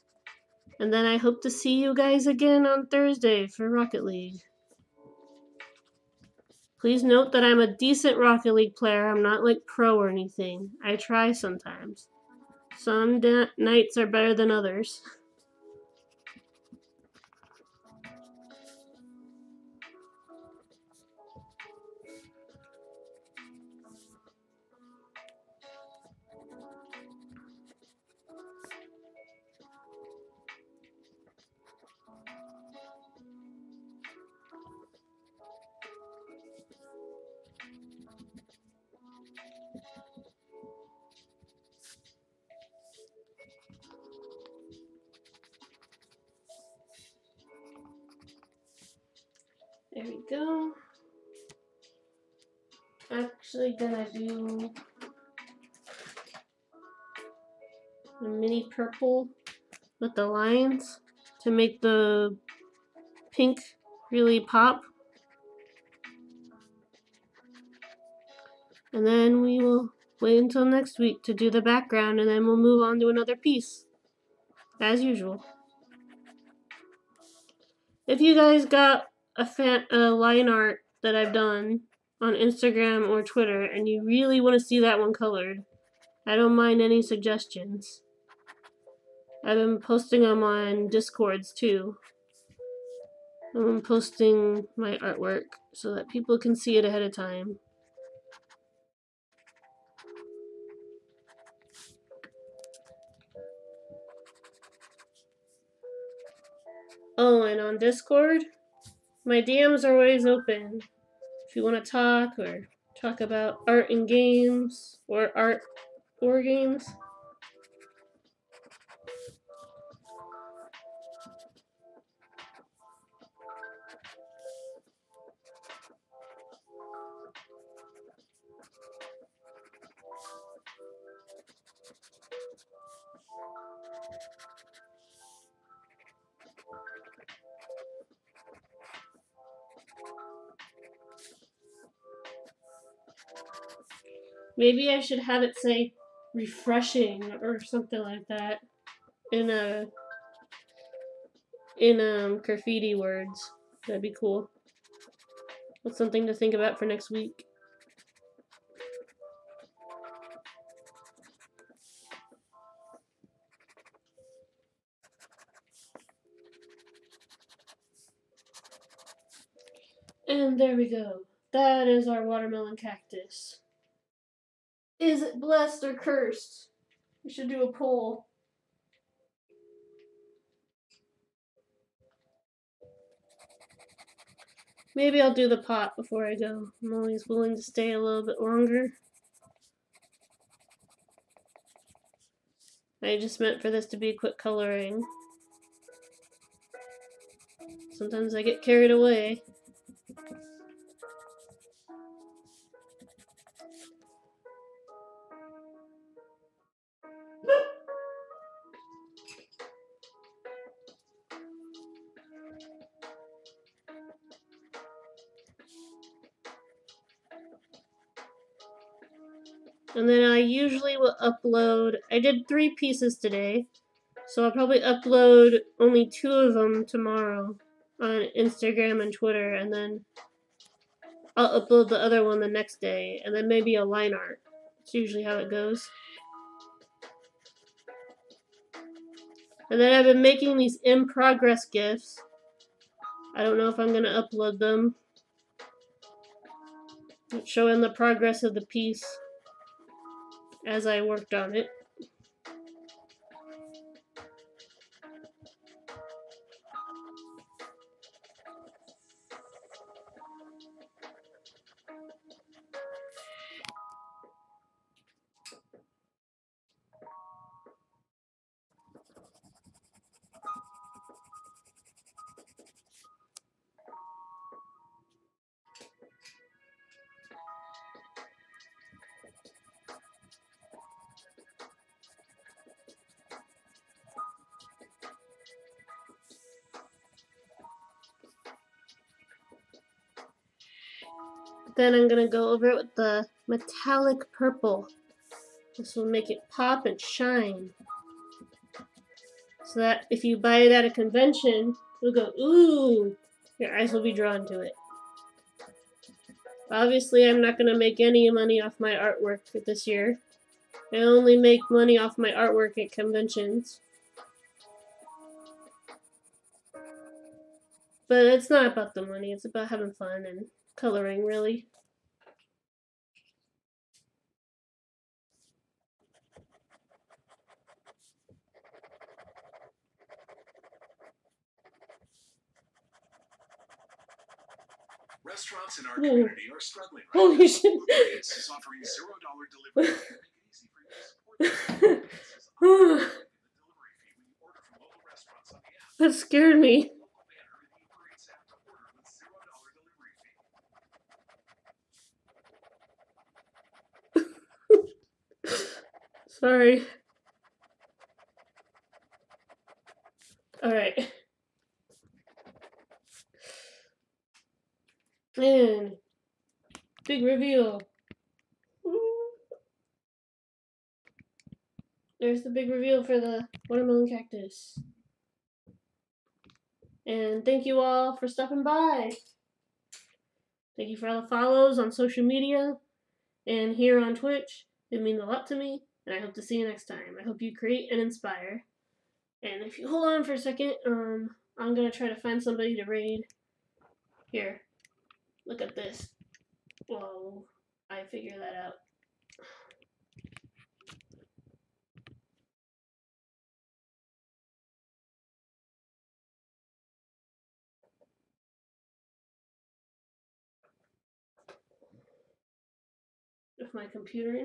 And then I hope to see you guys again on Thursday for Rocket League. Please note that I'm a decent Rocket League player. I'm not like pro or anything. I try sometimes. Some nights are better than others. There we go. Actually gonna do a mini purple with the lines to make the pink really pop. And then we will wait until next week to do the background, and then we'll move on to another piece, as usual. If you guys got a line art that I've done on Instagram or Twitter, and you really want to see that one colored, I don't mind any suggestions. I've been posting them on Discords too. I'm posting my artwork so that people can see it ahead of time. Oh, and on Discord, my DMs are always open. If you want to talk or talk about art and games or art or games. Maybe I should have it say refreshing or something like that in graffiti words. That'd be cool. That's something to think about for next week. And there we go. That is our watermelon cactus. Is it blessed or cursed? We should do a poll. Maybe I'll do the pot before I go. I'm always willing to stay a little bit longer. I just meant for this to be quick coloring. Sometimes I get carried away. And then I usually will upload, I did 3 pieces today, so I'll probably upload only 2 of them tomorrow on Instagram and Twitter, and then I'll upload the other one the next day, and then maybe a line art. It's usually how it goes. And then I've been making these in progress GIFs. I don't know if I'm going to upload them. It's showing the progress of the piece as I worked on it. Then I'm going to go over it with the metallic purple. This will make it pop and shine. So that if you buy it at a convention, you'll go, ooh, your eyes will be drawn to it. Obviously, I'm not going to make any money off my artwork this year. I only make money off my artwork at conventions. But it's not about the money, it's about having fun and coloring, really. Restaurants in our community are struggling right Holy now. shit. Uber Eats is offering $0 delivery to make it easy for you to support them. This is unlimited delivery fee when you order from local restaurants on the app. That scared me. Local banner in the Uber Eats app to order with $0 delivery fee. Sorry. Alright. Man. Big reveal. There's the big reveal for the watermelon cactus. And thank you all for stopping by. Thank you for all the follows on social media and here on Twitch. It means a lot to me, and I hope to see you next time. I hope you create and inspire. And if you hold on for a second, I'm gonna try to find somebody to raid. Here, look at this. Whoa, I figured that out. my computer